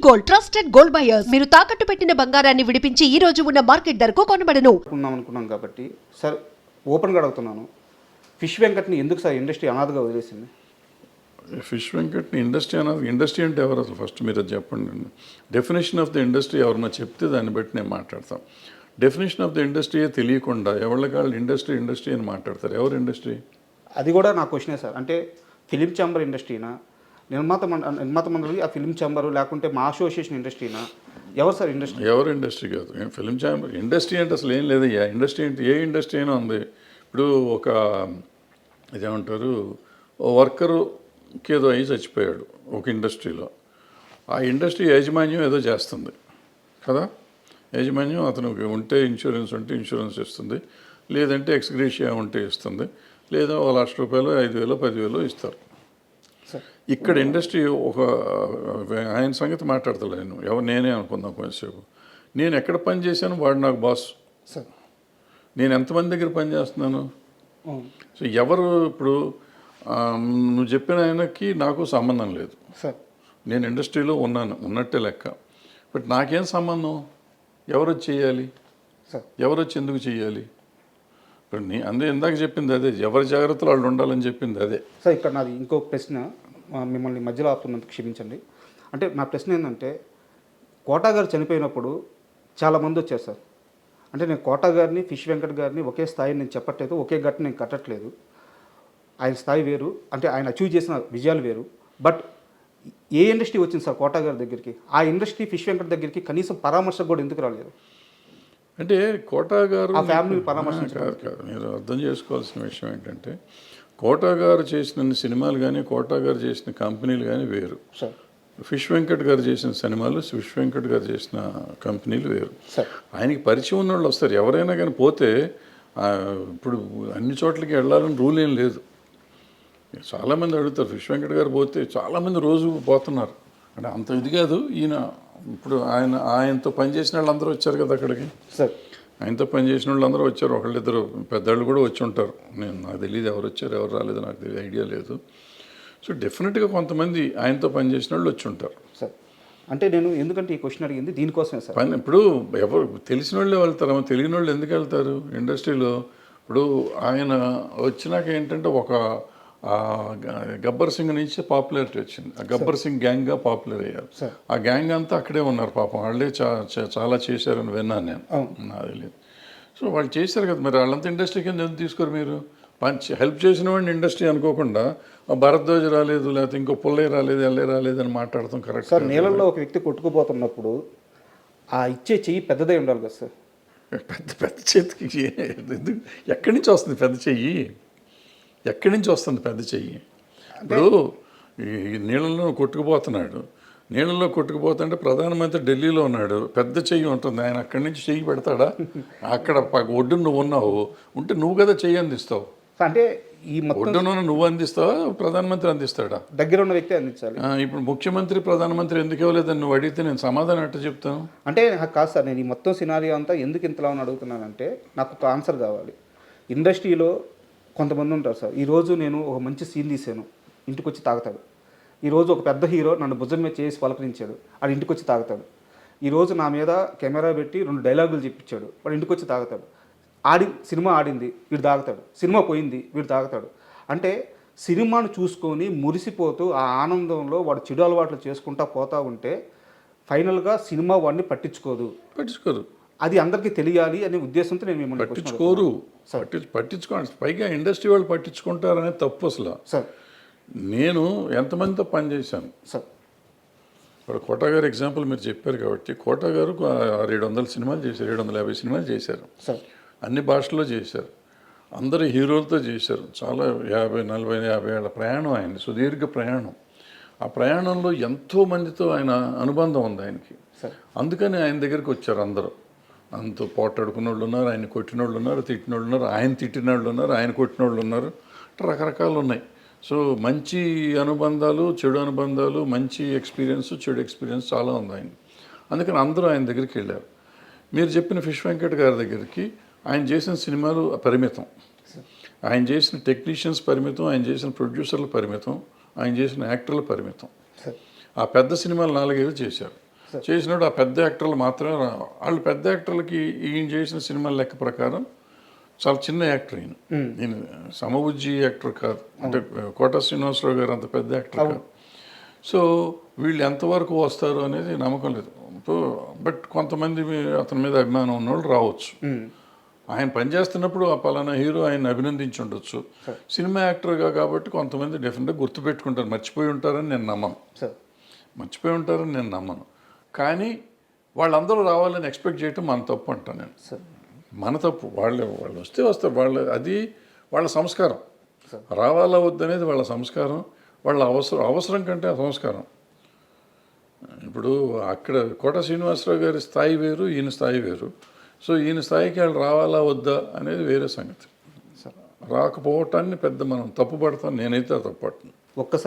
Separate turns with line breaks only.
Gold, trusted gold buyers. మీరు తాకట్టు పెట్టిన బంగారాన్ని విడిపించి ఈ రోజు ఉన్న మార్కెట్ ధరకు కొనబడను.
అనుకున్నాం కాబట్టి సార్ ఓపెన్గా అడుగుతున్నాను, ఫిష్ వెంకట్ని ఎందుకు సార్ ఇండస్ట్రీ అనాథగా వదిలేసింది?
ఫిష్ వెంకట్ని ఇండస్ట్రీ అంటే ఎవరు అసలు? ఫస్ట్ మీరు అది చెప్పండి. డెఫినేషన్ ఆఫ్ ద ఇండస్ట్రీ ఎవరన్నా చెప్తే దాన్ని బట్టి నేను మాట్లాడతాం. డెఫినేషన్ ఆఫ్ ద ఇండస్ట్రీ తెలియకుండా ఎవరికాళ్ళు ఇండస్ట్రీ అని మాట్లాడతారు. ఎవరు ఇండస్ట్రీ?
అది కూడా నా క్వశ్చనే సార్. అంటే ఫిలిం ఛాంబర్ ఇండస్ట్రీనా, నిర్మాత మండలి, ఆ ఫిలిం ఛాంబర్, లేకుంటే మా అసోసియేషన్ ఇండస్ట్రీనా? ఎవరు సార్ ఇండస్ట్రీ?
ఎవరు ఇండస్ట్రీ కాదు. ఫిలిం ఛాంబర్ ఇండస్ట్రీ అంటే అసలు ఏం లేదయ్యా. ఇండస్ట్రీ అంటే ఏ ఇండస్ట్రీ అయినా ఉంది. ఇప్పుడు ఒక ఇదేమంటారు, ఓ వర్కరుకి ఏదో అయ్యి చచ్చిపోయాడు ఒక ఇండస్ట్రీలో. ఆ ఇండస్ట్రీ యాజమాన్యం ఏదో చేస్తుంది కదా. యాజమాన్యం అతనికి ఉంటే ఇన్సూరెన్స్ ఉంటే ఇన్సూరెన్స్ ఇస్తుంది, లేదంటే ఎక్స్గ్రేషియా ఉంటే ఇస్తుంది, లేదా ₹1,00,000 5,000 10,000 ఇస్తారు. ఇక్కడ ఇండస్ట్రీ ఒక ఆయన సంగతి మాట్లాడతలేను, నేనే అనుకుందాం కొంచెంసేపు. నేను ఎక్కడ పని చేశాను, వాడు నాకు బాస్. నేను ఎంతమంది దగ్గర పని చేస్తున్నాను. సో ఎవరు ఇప్పుడు నువ్వు చెప్పిన ఆయనకి నాకు సంబంధం లేదు. నేను ఇండస్ట్రీలో ఉన్నట్టే లెక్క. బట్ నాకేం సంబంధం? ఎవరు వచ్చి చేయాలి, ఎవరు వచ్చి ఎందుకు చేయాలి? ఇప్పుడు అందుకే ఇందాక చెప్పింది అదే, ఎవరి జాగ్రత్తలు వాళ్ళు ఉండాలని చెప్పింది అదే.
సార్ ఇక్కడ నాది ఇంకో ప్రశ్న, మిమ్మల్ని మధ్యలో ఆపుతున్నందుకు క్షమించండి. అంటే నా ప్రశ్న ఏంటంటే, కోటా గారు చనిపోయినప్పుడు చాలామంది వచ్చారు సార్. అంటే నేను కోటా గారిని, ఫిష్ వెంకట్ గారిని ఒకే స్థాయి నేను చెప్పట్లేదు, ఒకే గట్టు నేను కట్టట్లేదు. ఆయన స్థాయి వేరు, అంటే ఆయన అచీవ్ చేసిన విజయాలు వేరు. బట్ ఏ ఇండస్ట్రీ వచ్చింది సార్ కోటా గారి దగ్గరికి? ఆ ఇండస్ట్రీ ఫిష్ వెంకట్ దగ్గరికి కనీసం పరామర్శ కూడా ఎందుకు రాలేదు?
అంటే కోటా గారు
ఆ ఫ్యామిలీ పరామర్శ
కాదు. మీరు అర్థం చేసుకోవాల్సిన విషయం ఏంటంటే, కోటా గారు చేసిన సినిమాలు కానీ, కోటా గారు చేసిన కంపెనీలు కానీ వేరు. ఫిష్ వెంకట్ గారు చేసిన సినిమాలు, ఫిష్ వెంకట్ గారు చేసిన కంపెనీలు వేరు. ఆయనకి పరిచయం ఉన్న వాళ్ళు వస్తారు. ఎవరైనా కానీ పోతే ఇప్పుడు అన్ని చోట్లకి వెళ్ళాలని రూల్ ఏం లేదు. చాలామంది అడుగుతారు, ఫిష్ వెంకట్ గారు పోతే చాలామంది రోజు పోతున్నారు. అంటే అంత ఇది కాదు. ఈయన ఇప్పుడు ఆయనతో పనిచేసిన వాళ్ళందరూ వచ్చారు కదా అక్కడికి. ఆయనతో పనిచేసిన వాళ్ళు అందరూ వచ్చారు. ఒకళ్ళిద్దరు పెద్దవాళ్ళు కూడా వచ్చి ఉంటారు. నాకు తెలియదు ఎవరు వచ్చారు ఎవరు రాలేదు, నాకు ఐడియా లేదు. సో డెఫినెట్గా కొంతమంది ఆయనతో పనిచేసిన వాళ్ళు వచ్చి ఉంటారు.
సార్ అంటే నేను ఎందుకంటే ఈ క్వశ్చన్ అడిగింది దీనికోసమే సార్.
ఇప్పుడు ఎవరు తెలిసిన వాళ్ళే వెళ్తారు, తెలియని వాళ్ళు ఎందుకు వెళ్తారు ఇండస్ట్రీలో? ఇప్పుడు ఆయన వచ్చినాక ఏంటంటే ఒక గబ్బర్ సింగ్ నుంచి పాపులారిటీ వచ్చింది. ఆ గబ్బర్ సింగ్ గ్యాంగ్గా పాపులర్ అయ్యారు. ఆ గ్యాంగ్ అంతా అక్కడే ఉన్నారు పాపం. వాళ్ళే చాలా చేశారని విన్నాను నేను, నాకు తెలియదు. సో వాళ్ళు చేశారు కదా, మరి వాళ్ళంతా ఇండస్ట్రీ కింద ఎందుకు తీసుకోరు మీరు? హెల్ప్ చేసిన వాడిని ఇండస్ట్రీ అనుకోకుండా భరద్వాజ్ రాలేదు, లేకపోతే ఇంకో పుల్లయ్య రాలేదు, ఎల్లే రాలేదు అని మాట్లాడతాం కరెక్ట్
సార్. నీళ్ళల్లో ఒక వ్యక్తి కొట్టుకుపోతున్నప్పుడు ఆ ఇచ్చే చెయ్యి పెద్దదై ఉండాలి కదా సార్.
పెద్ద చేతికి ఎక్కడి నుంచి వస్తుంది పెద్ద చెయ్యి? ఎక్కడి నుంచి వస్తుంది పెద్ద చెయ్యి? ఇప్పుడు ఈ నీళ్ళలో కొట్టుకుపోతున్నాడు, నీళ్ళలో కొట్టుకుపోతుంటే ప్రధానమంత్రి ఢిల్లీలో ఉన్నాడు, పెద్ద చెయ్యి ఉంటుంది. ఆయన అక్కడి నుంచి చెయ్యి పెడతాడా? అక్కడ ఒడ్డున నువ్వు ఉన్నావు, ఉంటే నువ్వు కదా చెయ్యి అందిస్తావు.
అంటే ఈ
ఒడ్డున నువ్వు అందిస్తావా, ప్రధానమంత్రి అందిస్తాడా?
దగ్గర ఉన్న వ్యక్తి అందించాలి.
ఇప్పుడు ముఖ్యమంత్రి ప్రధానమంత్రి ఎందుకు ఇవ్వలేదని నువ్వు అడిగితే నేను సమాధానం ఎట్లా చెప్తాను?
అంటే కాదు సార్, నేను ఈ మొత్తం సినారియో అంతా ఎందుకు ఇంతలా అని అడుగుతున్నానంటే, నాకు ఒక ఆన్సర్ కావాలి. ఇండస్ట్రీలో కొంతమంది ఉంటారు సార్. ఈరోజు నేను ఒక మంచి సీన్ తీసాను, ఇంటికి వచ్చి తాగుతాడు. ఈరోజు ఒక పెద్ద హీరో నన్ను భుజం మీద చేసి పలకరించాడు, వాడు ఇంటికి వచ్చి తాగుతాడు. ఈరోజు నా మీద కెమెరా పెట్టి 2 డైలాగులు చెప్పించాడు, వాడు ఇంటికి వచ్చి తాగుతాడు. సినిమా ఆడింది, వీడు తాగుతాడు. సినిమా పోయింది, వీడు తాగుతాడు. అంటే సినిమాను చూసుకొని మురిసిపోతూ ఆ ఆనందంలో వాడు చెడు అలవాట్లు చేసుకుంటా పోతూ ఉంటే ఫైనల్గా సినిమా వాడిని పట్టించుకోదు. అది అందరికీ తెలియాలి అనే ఉద్దేశంతో నేను మిమ్మల్ని
పట్టించుకోండి. పైగా ఇండస్ట్రీ వాళ్ళు పట్టించుకుంటారనే తప్పు అసలు.
సార్
నేను ఎంతమందితో పనిచేశాను సార్. ఇప్పుడు కోటా గారు ఎగ్జాంపుల్ మీరు చెప్పారు కాబట్టి, కోటా గారు 700 సినిమాలు చేశారు, 750 సినిమాలు చేశారు.
సార్
అన్ని భాషల్లో చేశారు, అందరు హీరోలతో చేశారు. చాలా 50, 40, 50 ఏళ్ళ ప్రయాణం ఆయన, సుదీర్ఘ ప్రయాణం. ఆ ప్రయాణంలో ఎంతోమందితో ఆయన అనుబంధం ఉంది ఆయనకి. అందుకని ఆయన దగ్గరికి వచ్చారు అందరూ. అంత పోటాడుకున్న వాళ్ళు ఉన్నారు, ఆయన కొట్టిన వాళ్ళు ఉన్నారు, తిట్టిన వాళ్ళు ఉన్నారు, ఆయన తిట్టిన వాళ్ళు ఉన్నారు, ఆయన కొట్టిన వాళ్ళు ఉన్నారు, రకరకాలు ఉన్నాయి. సో మంచి అనుబంధాలు, చెడు అనుబంధాలు, మంచి ఎక్స్పీరియన్స్, చెడు ఎక్స్పీరియన్స్ చాలా ఉంది ఆయన. అందుకని అందరూ ఆయన దగ్గరికి వెళ్ళారు. మీరు చెప్పిన ఫిష్ వెంకట్ గారి దగ్గరికి ఆయన చేసిన సినిమాలు పరిమితం, ఆయన చేసిన టెక్నీషియన్స్ పరిమితం, ఆయన చేసిన ప్రొడ్యూసర్లు పరిమితం, ఆయన చేసిన యాక్టర్లు పరిమితం. ఆ పెద్ద సినిమాలు 4-5 చేశారు. చేసినప్పుడు ఆ పెద్ద యాక్టర్లు మాత్రమే వాళ్ళు పెద్ద యాక్టర్లకి ఈయన చేసిన సినిమాల లెక్క ప్రకారం చాలా చిన్న యాక్టర్ ఈయన సమబుజ్జి యాక్టర్ కాదు, అంటే కోట శ్రీనివాసరావు గారు అంత పెద్ద యాక్టర్ కాదు. సో వీళ్ళు ఎంతవరకు వస్తారు అనేది నమ్మకం లేదు. బట్ కొంతమంది అతని మీద అభిమానం ఉన్నవాళ్ళు రావచ్చు. ఆయన పనిచేస్తున్నప్పుడు ఆ పలానా హీరో ఆయన అభినందించి ఉండొచ్చు. సినిమా యాక్టర్గా కాబట్టి కొంతమంది డెఫినెట్గా గుర్తుపెట్టుకుంటారు. మర్చిపోయి ఉంటారని నేను నమ్మను. కానీ వాళ్ళందరూ రావాలని ఎక్స్పెక్ట్ చేయటం మన తప్పు అంటాను నేను. మన తప్పు. వాళ్ళు వస్తారు. అది వాళ్ళ సంస్కారం. రావాలా వద్దనేది వాళ్ళ సంస్కారం. వాళ్ళ అవసరం కంటే సంస్కారం. ఇప్పుడు అక్కడ కోట శ్రీనివాసరావు గారి స్థాయి వేరు, ఈయన స్థాయి వేరు. సో ఈయన స్థాయికి వాళ్ళు రావాలా వద్దా అనేది వేరే సంగతి. రాకపోవటాన్ని పెద్ద మనం తప్పు పడతాం. నేనైతే తప్పు పడుతున్నాను.
ఒక్కసారి